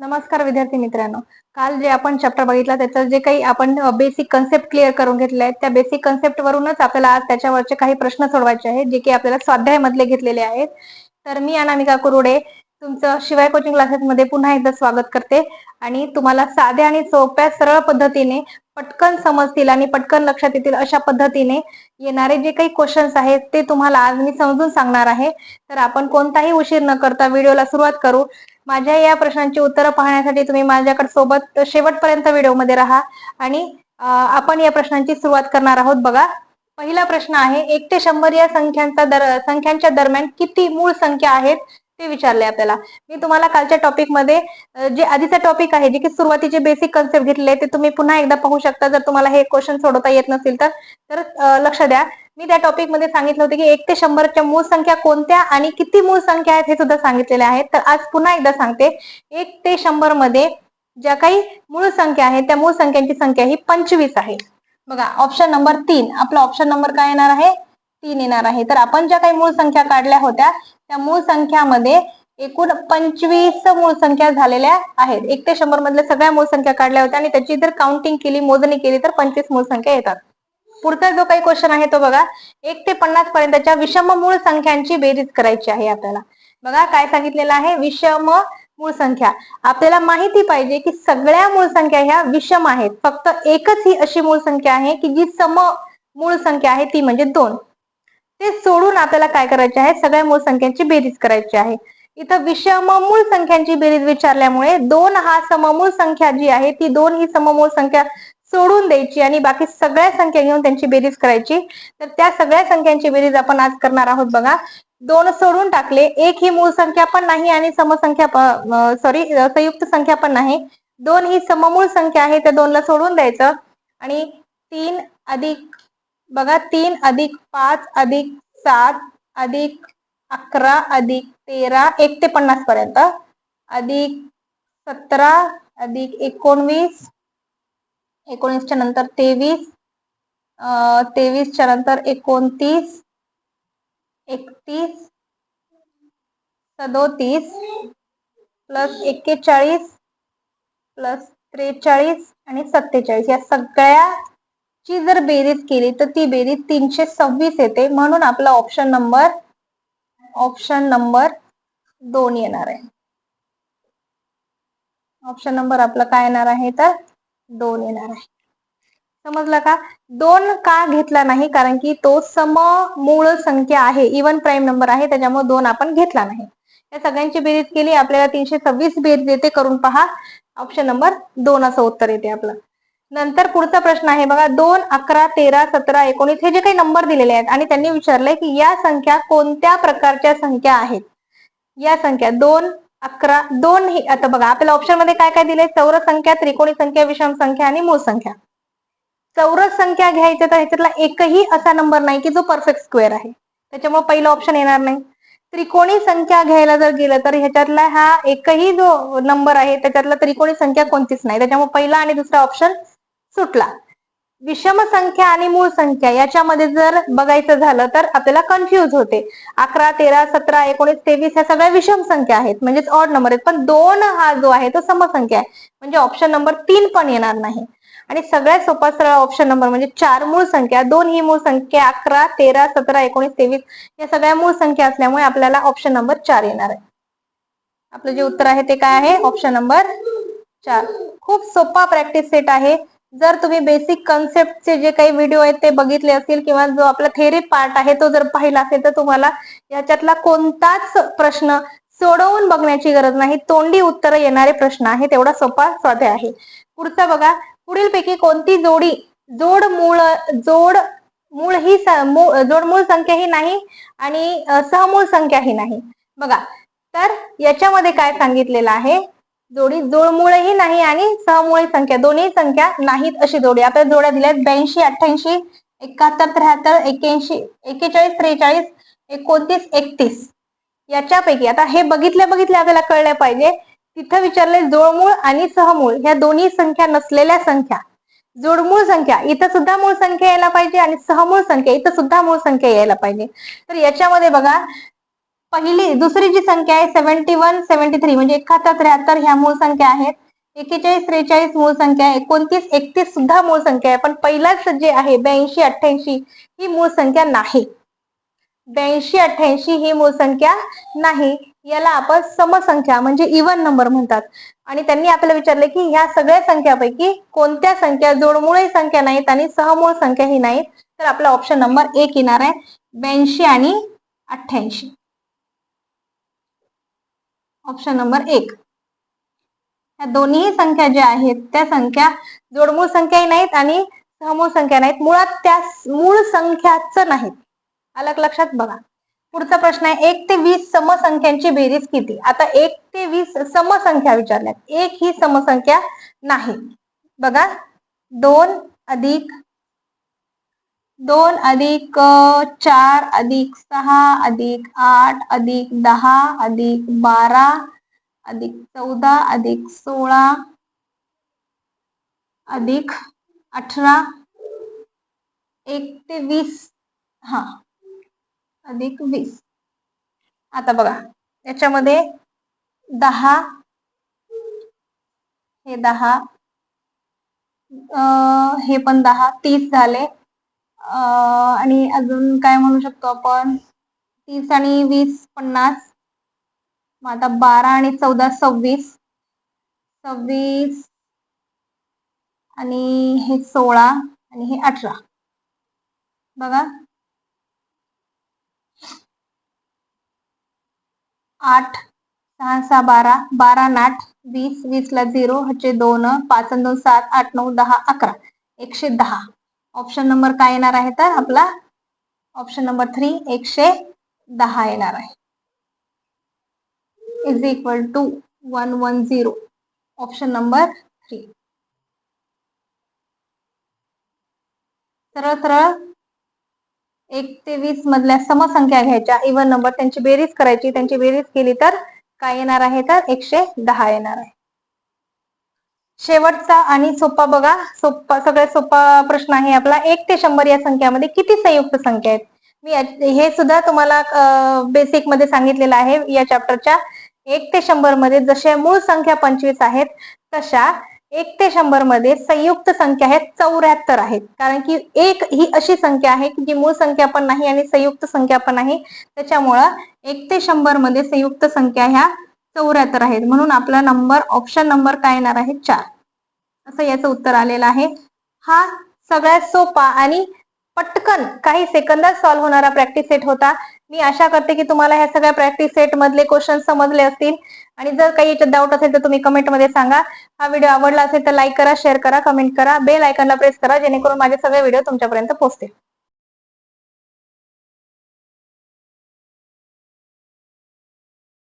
नमस्कार विद्यार्थी मित्रांनो. काल जे आपण चॅप्टर बघितला त्याचं जे काही आपण बेसिक कन्सेप्ट क्लिअर करून घेतले आहेत त्या बेसिक कन्सेप्ट वरूनच आपल्याला आज त्याच्यावरचे काही प्रश्न सोडवायचे आहेत जे की आपल्याला स्वाध्यायामधले घेतलेले आहेत. तर मी अनामिका कुरुडे तुमचं शिवाय कोचिंग क्लासेसमध्ये पुन्हा एकदा स्वागत करते आणि तुम्हाला साध्या आणि सोप्या सरळ पद्धतीने पटकन समजतील आणि पटकन लक्षात येतील अशा पद्धतीने येणारे जे काही क्वेश्चन्स आहेत ते तुम्हाला आज मी समजून सांगणार आहे. तर आपण कोणताही उशीर न करता व्हिडिओला सुरुवात करू. माझ्या या प्रश्नांची उत्तरं पाहण्यासाठी तुम्ही माझ्याकडे सोबत शेवटपर्यंत व्हिडिओमध्ये राहा आणि आपण या प्रश्नांची सुरुवात करणार आहोत. बघा, पहिला प्रश्न आहे 1 ते 100 या संख्यांच्या दरम्यान किती मूळ संख्या आहेत ते विचारले आपल्याला. मी तुम्हाला कालच्या टॉपिक मध्ये जे आधीचा टॉपिक आहे जे की सुरुवातीचे बेसिक कन्सेप्ट घेतले ते तुम्ही पुन्हा एकदा पाहू शकता जर तुम्हाला हे क्वेश्चन सोडवता येत नसेल तर लक्ष द्या. मी त्या टॉपिक मध्ये सांगितलं होतं की 1 ते 100च्या मूळ संख्या कोणत्या आणि किती मूळ संख्या आहेत हे सुद्धा सांगितलेले आहेत. तर आज पुन्हा एकदा सांगते 1 ते 100 मध्ये ज्या काही मूळ संख्या आहेत त्या मूळ संख्यांची संख्या ही 25 आहे. बघा, ऑप्शन नंबर 3 आपला ऑप्शन नंबर काय येणार आहे? 3 येणार आहे. तर आपण ज्या काही मूळ संख्या काढल्या होत्या त्या मूळ संख्यामध्ये एकूण 25 मूळ संख्या झालेल्या आहेत. 1 ते 100 मधल्या सगळ्या मूळ संख्या काढल्या होत्या आणि त्याची जर काउंटिंग केली, मोजणी केली तर 25 मूळ संख्या येतात. पुढचा जो काही क्वेश्चन आहे तो बघा, 1 ते 50 पर्यंतच्या विषम मूळ संख्यांची बेरीज करायची आहे आपल्याला. बघा काय सांगितलेलं आहे, विषम मूळ संख्या. आपल्याला माहिती पाहिजे की सगळ्या मूळ संख्या ह्या विषम आहेत. फक्त एकच ही अशी मूळ संख्या आहे की जी सम मूळ संख्या आहे ती म्हणजे 2. ते सोडून आपल्याला काय करायचे आहे, सगळ्या मूळ संख्यांची बेरीज करायची आहे. इथं विषम मूळ संख्यांची बेरीज विचारल्यामुळे 2 हा सममूळ संख्या जी आहे ती 2 ही सममूळ संख्या सोडून द्यायची आणि बाकी सगळ्या संख्या घेऊन त्यांची बेरीज करायची. तर त्या सगळ्या संख्यांची बेरीज आपण आज करणार आहोत. बघा, 2 सोडून टाकले, 1 ही मूळ संख्या पण नाही आणि संयुक्त संख्या पण नाही. 2 ही सममूळ संख्या आहे, त्या 2 ला सोडून द्यायचं आणि 3 अधिक बघा 3 अधिक 5 अधिक 7 अधिक 11 अधिक 13 1 ते 50 पर्यंत अधिक 17 अधिक 19 19च्या नंतर 23 23च्या नंतर 29 31 37 प्लस 41 प्लस 43 आणि 47 या सगळ्याची जर बेरीज केली तर ती बेरीज 326 येते. म्हणून आपला ऑप्शन नंबर 2 येणार आहे. ऑप्शन नंबर आपला काय येणार आहे तर 2 येणार आहे. समजलं का? 2 का घेतला नाही? कारण की तो सममूळ संख्या आहे, इवन प्राईम नंबर आहे, त्याच्यामुळे 2 आपण घेतला नाही. या सगळ्यांची बेरीज केली आपल्याला 326 बेरीज येते. करून पहा, ऑप्शन नंबर 2 असं उत्तर येते आपलं. नंतर पुढचा प्रश्न आहे बघा, 2 11 13 17 19 हे जे काही नंबर दिलेले आहेत आणि त्यांनी विचारलंय की या संख्या कोणत्या प्रकारच्या संख्या आहेत. या संख्या 2 11 2 ही आता बघा आपल्याला ऑप्शन मध्ये काय काय दिलंय, चौरस संख्या, त्रिकोणी संख्या, विषम संख्या आणि मूळ संख्या. चौरस संख्या घ्यायच्या तर ह्याच्यातला एकही असा नंबर नाही की जो परफेक्ट स्क्वेअर आहे, त्याच्यामुळे पहिलं ऑप्शन येणार नाही. त्रिकोणी संख्या घ्यायला जर गेलं तर ह्याच्यातला हा एकही जो नंबर आहे त्याच्यातला त्रिकोणी संख्या कोणतीच नाही, त्याच्यामुळे पहिला आणि दुसरा ऑप्शन सुटला. विषम संख्या आणि मूळ संख्या याच्यामध्ये जर बघायचं झालं तर आपल्याला कन्फ्युज होते. 11 13 17 19 23 ह्या सगळ्या विषम संख्या आहेत, म्हणजेच ऑड नंबर आहेत. पण 2 हा जो आहे तो समसंख्या आहे, म्हणजे ऑप्शन नंबर 3 पण येणार नाही. आणि सगळ्यात सोपा सरळ ऑप्शन नंबर म्हणजे 4 मूळ संख्या. 2 ही मूळ संख्या, 11 13 17 19 23 या सगळ्या मूळ संख्या असल्यामुळे आपल्याला ऑप्शन नंबर 4 येणार आहे. आपलं जे उत्तर आहे ते काय आहे, ऑप्शन नंबर 4. खूप सोपा प्रॅक्टिस सेट आहे. जर तुम्ही बेसिक कन्सेप्टचे जे काही व्हिडिओ आहेत ते बघितले असतील किंवा जो आपला थेअरी पार्ट आहे तो जर पाहिला असेल तर तुम्हाला याच्यातला कोणताच प्रश्न सोडवून बघण्याची गरज नाही. तोंडी उत्तर येणारे प्रश्न आहेत, एवढा सोपा स्वाध्याय आहे. पुढचा बघा, पुढीलपैकी कोणती जोड मूळ संख्या ही नाही आणि सहमूळ संख्या ही नाही. बघा, तर याच्यामध्ये काय सांगितलेलं आहे, जोडमूळही नाही आणि सहमूळ संख्या दोन्ही संख्या नाहीत अशी जोडी. आपल्याला जोड्या दिल्यात 82 88 71 73 81 41 43 29 31. याच्यापैकी आता हे बघितल्या आपल्याला कळलं पाहिजे, तिथं विचारले जोडमूळ आणि सहमूळ ह्या दोन्ही संख्या नसलेल्या संख्या. जोडमूळ संख्या इथं सुद्धा मूळ संख्या यायला पाहिजे आणि सहमूळ संख्या इथं सुद्धा मूळ संख्या यायला पाहिजे. तर याच्यामध्ये बघा दुसरी जी संख्या आहे 71, 73 म्हणजे 71, 73 ह्या मूळ संख्या आहेत. 41, 43 मूळ संख्या आहे. 29, 31 सुद्धा मूळ संख्या आहे. पण पहिलाच जे आहे 82, 88 ही मूळ संख्या नाही. 82, 88 ही मूळ संख्या नाही. याला आपण समसंख्या म्हणजे इवन नंबर म्हणतात. आणि त्यांनी आपल्याला विचारले की ह्या सगळ्या संख्यापैकी कोणत्या संख्या जोडमुळी संख्या नाहीत आणि सहमूळ संख्या ही नाहीत. तर आपला ऑप्शन नंबर 1 येणार आहे. 82 आणि 88. Option number 1. या दोन्ही संख्या ज्या आहेत त्या संख्या जोडमूळ संख्याही नाहीत आणि सहमूळ संख्या नाहीत. मुळात त्या मूळ संख्याच नाहीत. अलग लक्षात बघा. पुढचा प्रश्न आहे 1 ते 20 समसंख्यांची बेरीज किती? आता 1 ते 20 समसंख्या विचारल्यात. 1 ही समसंख्या नाही. बघा 2 अधिक 4 अधिक 6 अधिक 8 अधिक 10 अधिक 12 अधिक 14 अधिक 16 अधिक 18 1 ते 20 अधिक 20. आता बघा याच्यामध्ये 10 हे 10 हे पण 10 30 झाले. आणि अजून काय म्हणू शकतो आपण 30 आणि 20 50. मग आता 12 आणि 14 26 26 आणि हे 16 आणि हे 18. बघा 8 6 6 12 12 आणि 8 20 20 ला 0 ह्याचे 2 5 आणि 2 7 8 9 10 11 110. ऑप्शन नंबर काय येणार आहे तर आपला ऑप्शन नंबर 3 110 येणार आहे. Is equal to 110. Option number 3. सरळ सरळ 1 ते 20 मधल्या समसंख्या घ्यायच्या इवन नंबर त्यांची बेरीज करायची. त्यांची बेरीज केली तर काय येणार आहे तर 110 येणार आहे. शेवटचा आणि सोपा बघा. सगळ्यात सोपा प्रश्न आहे आपला 1 ते 100 या संख्यामध्ये किती संयुक्त संख्या आहेत? मी हे सुद्धा तुम्हाला बेसिक मध्ये सांगितलेलं आहे या चॅप्टरच्या. 1 ते 100 मध्ये जशा मूळ संख्या 25 आहेत तशा 1 ते 100 मध्ये संयुक्त संख्या आहेत 74 आहेत. कारण की 1 ही अशी संख्या आहे की जी मूळ संख्या पण नाही आणि संयुक्त संख्या पण नाही. त्याच्यामुळं 1 ते 100 मध्ये संयुक्त संख्या ह्या 74 आहेत. म्हणून आपला नंबर ऑप्शन नंबर काय येणार आहे 4. असं याचं उत्तर आलेलं आहे. हा सगळ्यात सोपा आणि पटकन काही सेकंदात सॉल्व्ह होणारा प्रॅक्टिस सेट होता. मी आशा करते की तुम्हाला ह्या सगळ्या प्रॅक्टिस सेट मधले क्वेश्चन समजले असतील. आणि जर काही याच्यात डाऊट असेल तर तुम्ही कमेंटमध्ये सांगा. हा व्हिडिओ आवडला असेल तर लाईक करा, शेअर करा, कमेंट करा, बेल आयकॉनला प्रेस करा जेणेकरून माझे सगळे व्हिडिओ तुमच्यापर्यंत पोहोचतील.